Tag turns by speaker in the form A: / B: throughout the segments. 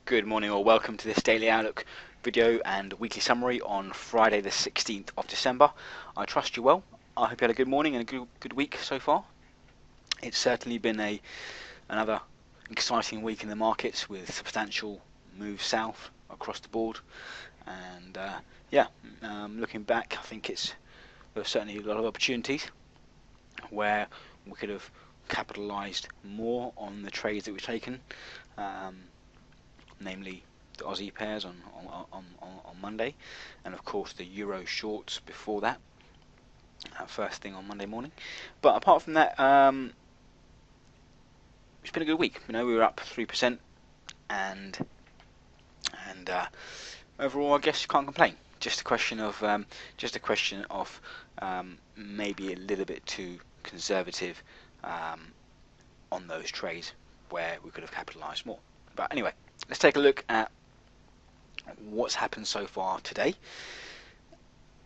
A: Good morning or welcome to this Daily Outlook video and weekly summary on Friday the 16th of December. I trust you well. I hope you had a good morning and a good week so far. It's certainly been another exciting week in the markets with substantial moves south across the board. And looking back, I think there were certainly a lot of opportunities where we could have capitalised more on the trades that we've taken. Namely the Aussie pairs on Monday, and of course the Euro shorts before that, first thing on Monday morning. But apart from that, it's been a good week. We were up 3%, and overall, I guess you can't complain. Just a question of maybe a little bit too conservative on those trades where we could have capitalised more. But anyway, let's take a look at what's happened so far today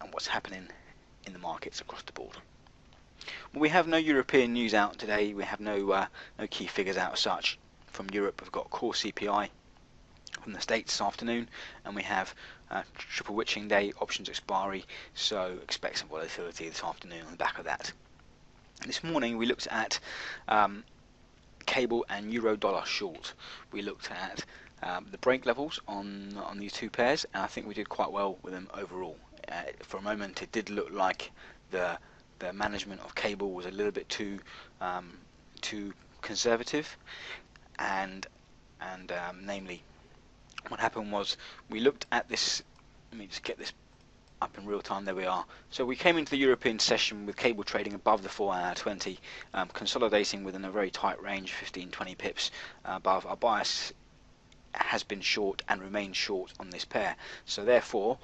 A: and what's happening in the markets across the board. Well, we have no European news out today. We have no key figures out as such. From Europe, we've got core CPI from the States this afternoon, and we have triple witching day options expiry, so expect some volatility this afternoon on the back of that. This morning we looked at cable and euro dollar short. We looked at the break levels on these two pairs, and I think we did quite well with them overall. For a moment, it did look like the management of cable was a little bit too conservative, and namely, what happened was we looked at this. Let me just get this up in real time. There we are. So we came into the European session with cable trading above the 4-hour 20, consolidating within a very tight range, 15-20 pips above. Our bias has been short and remains short on this pair. So therefore,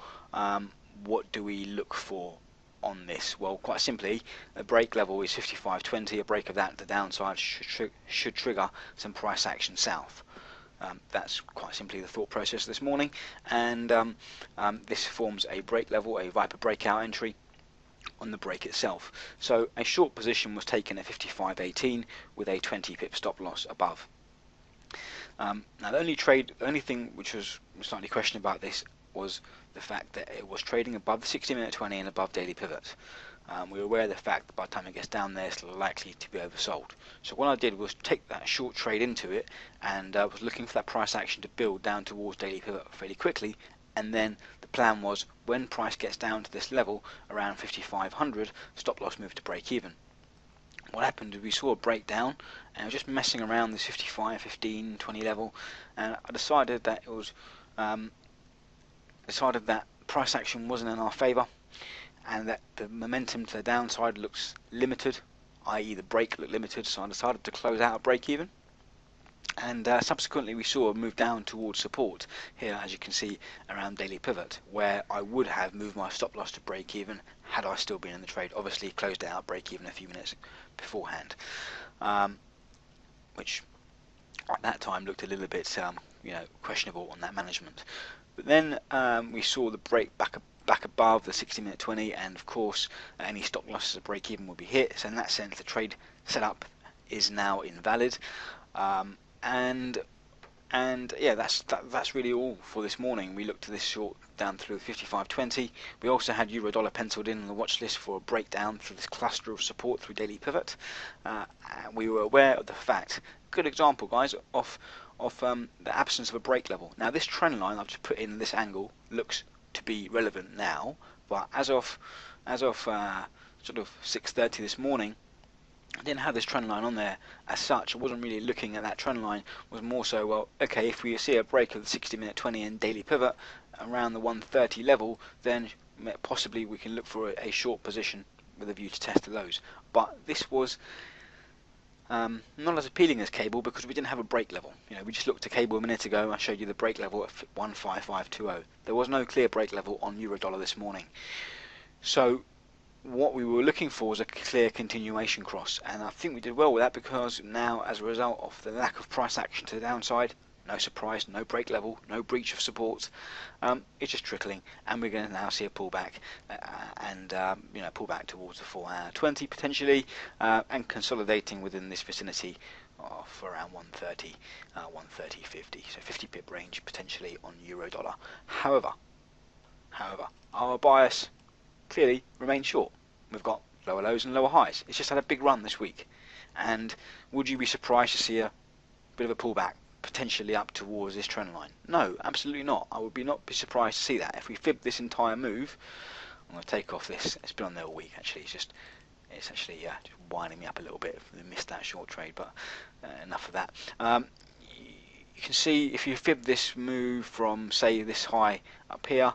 A: what do we look for on this? Well, quite simply, a break level is 55.20. A break of that to the downside should trigger some price action south. That's quite simply the thought process this morning, and this forms a break level, a Viper breakout entry on the break itself. So a short position was taken at 55.18 with a 20 pip stop loss above. Now the only thing which was slightly questioned about this was the fact that it was trading above the 60-minute 20 and above daily pivot. We were aware of the fact that by the time it gets down there, it's likely to be oversold. So what I did was take that short trade into it, and was looking for that price action to build down towards daily pivot fairly quickly. And then the plan was, when price gets down to this level around 5500, stop loss move to break even. What happened is we saw a breakdown, and I was just messing around this 55, 15, 20 level, and I decided that it was price action wasn't in our favour, and that the momentum to the downside looks limited, i.e. the break looked limited, so I decided to close out at break even. And subsequently we saw a move down towards support here, as you can see, around daily pivot, where I would have moved my stop loss to break even had I still been in the trade. Obviously closed out break even a few minutes beforehand, which at that time looked a little bit questionable on that management. But then we saw the break back above the 60-minute 20, and of course any stop losses at break even will be hit. So in that sense, the trade setup is now invalid. And yeah, that's really all for this morning. We looked at this short down through 55.20. We also had euro dollar penciled in on the watch list for a breakdown through this cluster of support through daily pivot. And we were aware of the fact, good example guys, of the absence of a break level. Now this trend line I've just put in this angle looks to be relevant now, but as of sort of 6:30 this morning, I didn't have this trend line on there as such. I wasn't really looking at that trend line. It was more so, well, okay, if we see a break of the 60-minute 20 and daily pivot around the 130 level, then possibly we can look for a short position with a view to test the lows. But this was not as appealing as cable because we didn't have a break level. We just looked at cable a minute ago. I showed you the break level at 15520. There was no clear break level on euro dollar this morning. So what we were looking for was a clear continuation cross, and I think we did well with that, because now, as a result of the lack of price action to the downside, no surprise, no break level, no breach of support, it's just trickling, and we're going to now see a pullback, and pull back towards the 4-hour 20 potentially, and consolidating within this vicinity for around 130, 130.50. So 50 pip range potentially on euro dollar. However, our bias clearly remains short. We've got lower lows and lower highs. It's just had a big run this week. And would you be surprised to see a bit of a pullback potentially up towards this trend line? No, absolutely not. I would not be surprised to see that. If we fib this entire move, I'm going to take off this. It's been on there all week actually. It's actually just winding me up a little bit. I missed that short trade, but enough of that. You can see if you fib this move from, say, this high up here,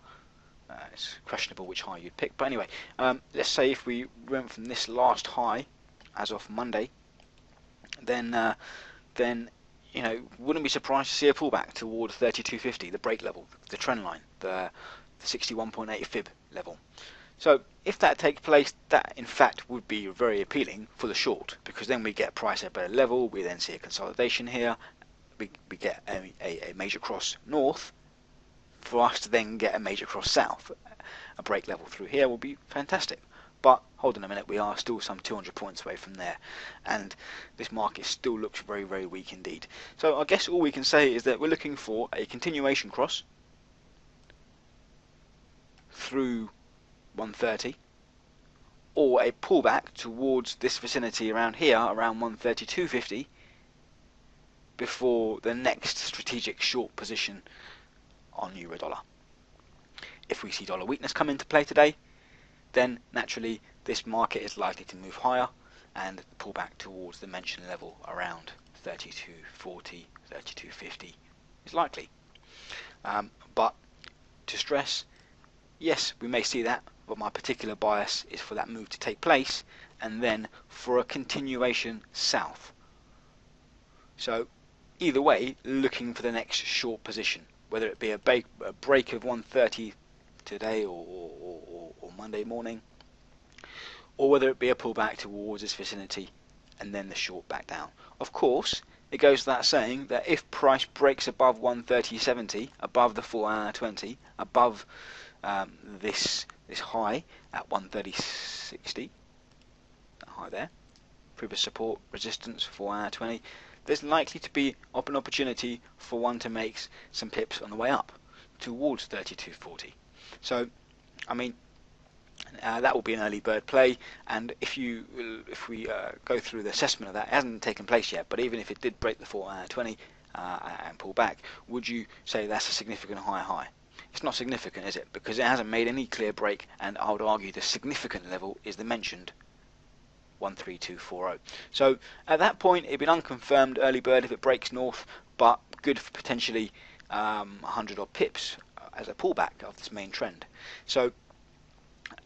A: it's questionable which high you'd pick. But anyway, let's say if we went from this last high as of Monday, then wouldn't be surprised to see a pullback towards 32.50, the break level, the trend line, the 61.8 fib level. So if that takes place, that in fact would be very appealing for the short, because then we get price at a better level. We then see a consolidation here. We get a major cross north, for us to then get a major cross south. A break level through here will be fantastic. But hold on a minute, we are still some 200 points away from there, and this market still looks very, very weak indeed. So I guess all we can say is that we're looking for a continuation cross through 130, or a pullback towards this vicinity around here, around 132.50, before the next strategic short position on euro dollar. If we see dollar weakness come into play today, then naturally this market is likely to move higher and pull back towards the mentioned level around 32.40, 32.50 is likely. But to stress, yes, we may see that, but my particular bias is for that move to take place and then for a continuation south. So either way, looking for the next short position, whether it be a break of 130 today or Monday morning, or whether it be a pullback towards this vicinity and then the short back down. Of course, it goes without saying that if price breaks above 130.70, above the 4-hour 20, above this high at 130.60, that high there, previous support, resistance, 4-hour 20, there's likely to be an opportunity for one to make some pips on the way up towards 32.40. So, I mean, that will be an early bird play, and if we go through the assessment of that, it hasn't taken place yet, but even if it did break the 4-hour 20 and pull back, would you say that's a significant high? It's not significant, is it? Because it hasn't made any clear break, and I would argue the significant level is the mentioned 132.40. So at that point, it'd be an unconfirmed early bird if it breaks north, but good for potentially 100 odd pips as a pullback of this main trend. So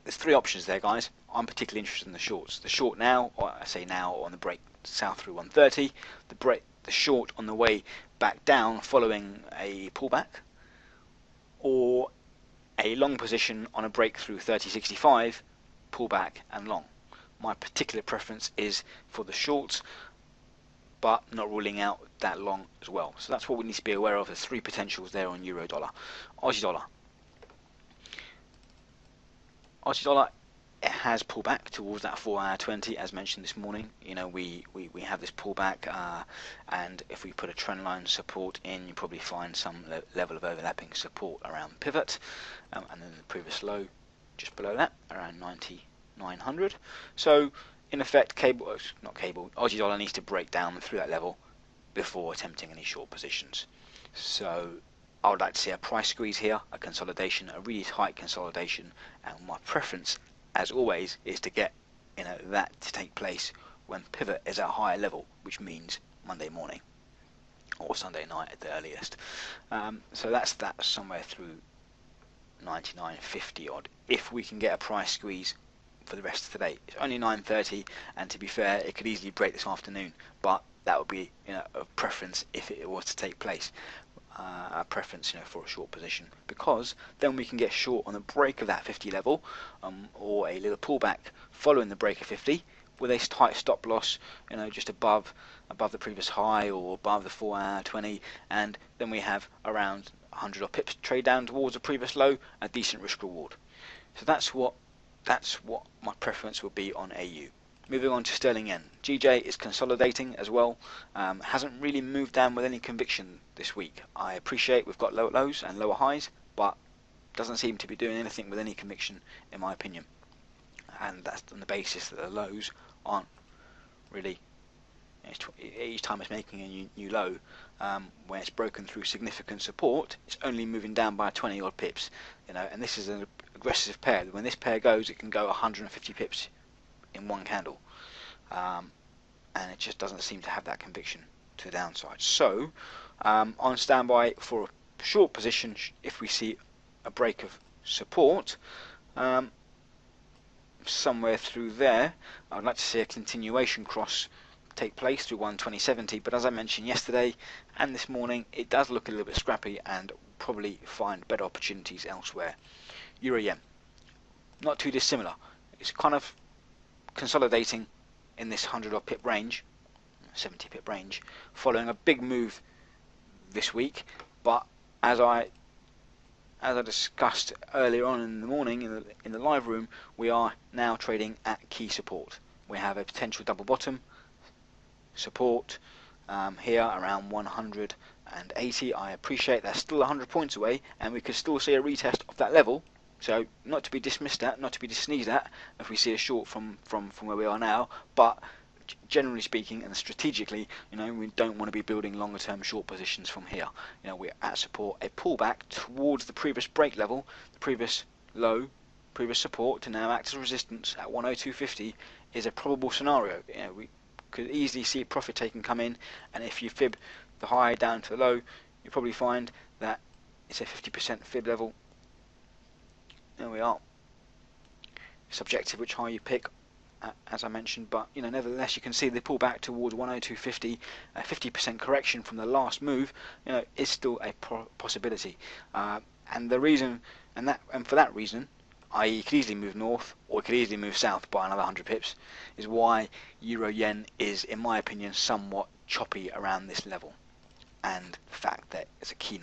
A: there's three options there, guys. I'm particularly interested in the shorts. The short now, or I say now, on the break south through 130. The short on the way back down following a pullback, or a long position on a break through 30.65, pullback and long. My particular preference is for the shorts, but not ruling out that long as well. So that's what we need to be aware of. There's three potentials there on euro dollar. Aussie dollar. Aussie dollar, it has pulled back towards that 4-hour 20 as mentioned this morning. You know, we have this pullback, and if we put a trend line support in, you probably find some level of overlapping support around pivot, and then the previous low just below that around 90.900. So in effect, Aussie dollar needs to break down through that level before attempting any short positions. So I would like to see a price squeeze here, a consolidation, a really tight consolidation, and my preference, as always, is to get that to take place when pivot is at a higher level, which means Monday morning or Sunday night at the earliest. So that's somewhere through 99.50 odd. If we can get a price squeeze for the rest of today, it's only 9:30, and to be fair, it could easily break this afternoon, but that would be a preference if it was to take place. A preference for a short position, because then we can get short on the break of that 50 level, or a little pullback following the break of 50 with a tight stop loss just above the previous high or above the 4-hour 20, and then we have around 100 or pips trade down towards the previous low, a decent risk reward. So that's what my preference would be on AU. Moving on to sterling yen. GJ is consolidating as well. Hasn't really moved down with any conviction this week. I appreciate we've got lower lows and lower highs, but doesn't seem to be doing anything with any conviction, in my opinion. And that's on the basis that the lows aren't really. Each time it's making a new low, when it's broken through significant support, it's only moving down by 20 odd pips. And this is an aggressive pair. When this pair goes, it can go 150 pips in one candle, and it just doesn't seem to have that conviction to the downside. So on standby for a short position if we see a break of support somewhere through there. I'd like to see a continuation cross take place through 120.70, but as I mentioned yesterday and this morning, it does look a little bit scrappy and probably find better opportunities elsewhere. Euro yen, not too dissimilar. It's kind of consolidating in this 100 odd pip range, 70 pip range, following a big move this week. But as I discussed earlier on in the morning in the live room, we are now trading at key support. We have a potential double bottom support here around 180. I appreciate that's still 100 points away, and we could still see a retest of that level. So not to be dismissed at, not to be sneezed at, if we see a short from where we are now. But generally speaking and strategically, we don't want to be building longer term short positions from here. We're at support, a pullback towards the previous break level, the previous low, previous support to now act as resistance at 102.50 is a probable scenario. We could easily see profit taking come in, and if you fib the high down to the low, you'll probably find that it's a 50% fib level. There we are. Subjective which high you pick, as I mentioned, but nevertheless you can see the pullback towards 102.50, a 50% correction from the last move, is still a possibility. And the reason, and for that reason, i.e. it could easily move north or it could easily move south by another 100 pips, is why Euro Yen is, in my opinion, somewhat choppy around this level, and the fact that it's a key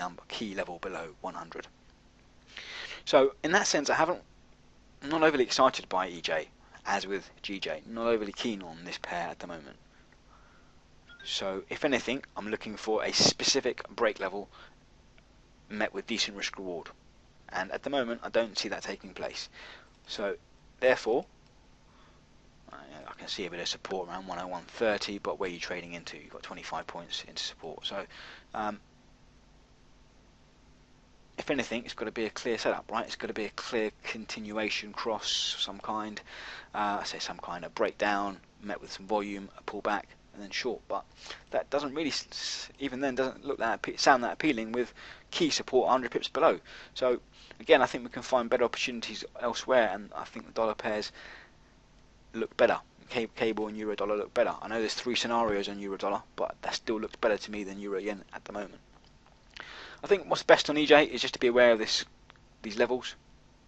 A: level below 100. So in that sense, I'm not overly excited by EJ, as with GJ, not overly keen on this pair at the moment. So if anything, I'm looking for a specific break level met with decent risk reward, and at the moment I don't see that taking place. So therefore I can see a bit of support around 101.30, but where are you trading into? You've got 25 points into support. So if anything, it's got to be a clear setup, right? It's got to be a clear continuation cross of some kind. I say some kind of breakdown met with some volume, a pullback, and then short. But that doesn't really, even then, doesn't sound that appealing with key support 100 pips below. So again, I think we can find better opportunities elsewhere, and I think the dollar pairs look better. Cable and euro dollar look better. I know there's 3 scenarios on euro dollar, but that still looks better to me than euro yen at the moment. I think what's best on EJ is just to be aware of these levels,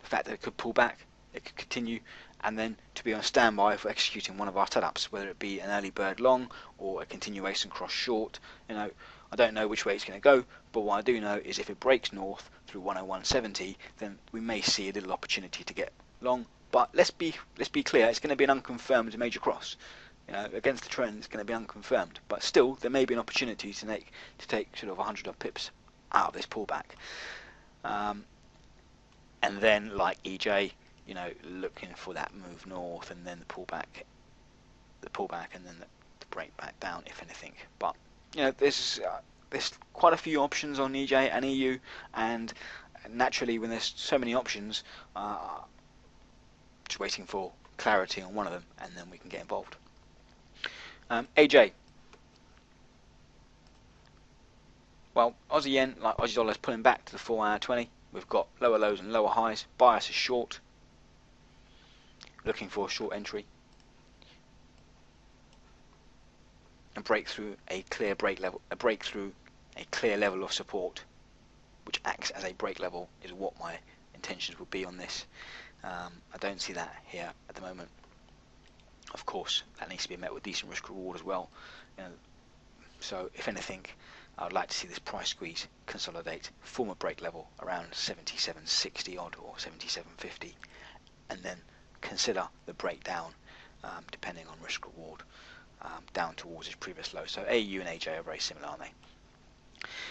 A: the fact that it could pull back, it could continue, and then to be on standby for executing one of our setups, whether it be an early bird long or a continuation cross short. I don't know which way it's going to go, but what I do know is if it breaks north through 101.70, then we may see a little opportunity to get long. But let's be clear, it's going to be an unconfirmed major cross. Against the trend, it's going to be unconfirmed, but still there may be an opportunity to take sort of 100 odd pips out of this pullback, and then like EJ, looking for that move north, and then the pullback, and then the break back down, if anything. But there's quite a few options on EJ and EU, and naturally, when there's so many options, just waiting for clarity on one of them, and then we can get involved. AJ. Well, Aussie yen, like Aussie dollar, is pulling back to the 4-hour 20. We've got lower lows and lower highs. Bias is short. Looking for a short entry. And breakthrough a clear level of support, which acts as a break level, is what my intentions would be on this. I don't see that here at the moment. Of course, that needs to be met with decent risk reward as well. So if anything, I would like to see this price squeeze consolidate, form a break level around 77.60 odd or 77.50, and then consider the breakdown depending on risk reward, down towards its previous low. So AU and AJ are very similar, aren't they?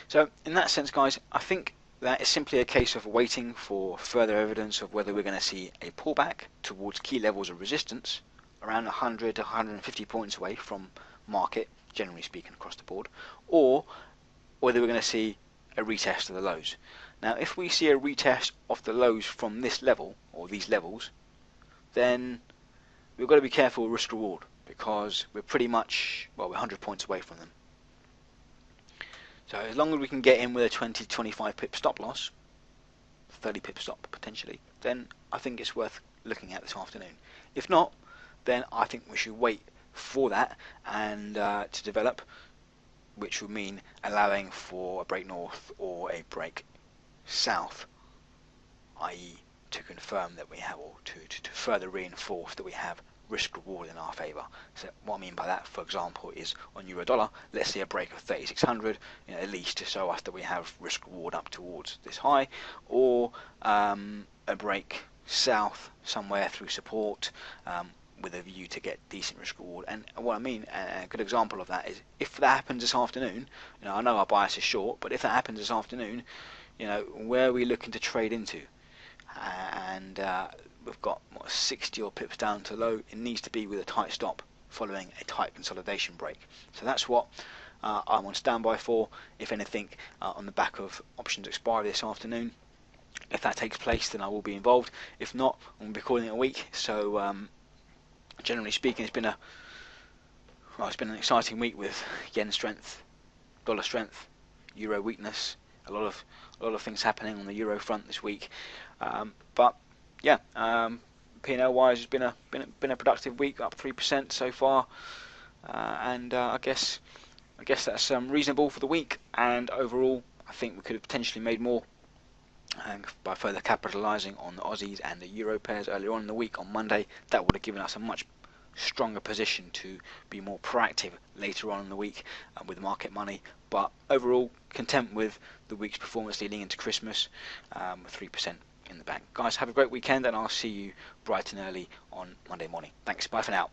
A: So in that sense, guys, I think that is simply a case of waiting for further evidence of whether we're going to see a pullback towards key levels of resistance around 100 to 150 points away from market, generally speaking across the board, or whether we're going to see a retest of the lows. Now, if we see a retest of the lows from this level, or these levels, then we've got to be careful with risk reward, because we're pretty much, well, we're 100 points away from them. So as long as we can get in with a 20-25 pip stop loss, 30 pip stop potentially, then I think it's worth looking at this afternoon. If not, then I think we should wait for that and to develop, which would mean allowing for a break north or a break south, i.e. to confirm that we have, or to further reinforce that we have risk reward in our favour. So what I mean by that, for example, is on euro dollar, let's see a break of 3600, at least to show us that we have risk reward up towards this high, or a break south somewhere through support, with a view to get decent risk reward. And what I mean, a good example of that is if that happens this afternoon, I know our bias is short, but if that happens this afternoon, where are we looking to trade into? And we've got 60 or pips down to low. It needs to be with a tight stop following a tight consolidation break. So that's what I'm on standby for. If anything, on the back of options expiry this afternoon, if that takes place, then I will be involved. If not, I'm going to be calling it a week. So generally speaking, it's been an exciting week with yen strength, dollar strength, euro weakness. A lot of things happening on the euro front this week. But yeah, P&L wise, it's been a productive week, up 3% so far, and I guess that's reasonable for the week. And overall, I think we could have potentially made more by further capitalising on the Aussies and the Euro pairs earlier on in the week on Monday. That would have given us a much stronger position to be more proactive later on in the week with market money. But overall, content with the week's performance leading into Christmas, with 3% in the bank. Guys, have a great weekend, and I'll see you bright and early on Monday morning. Thanks, bye for now.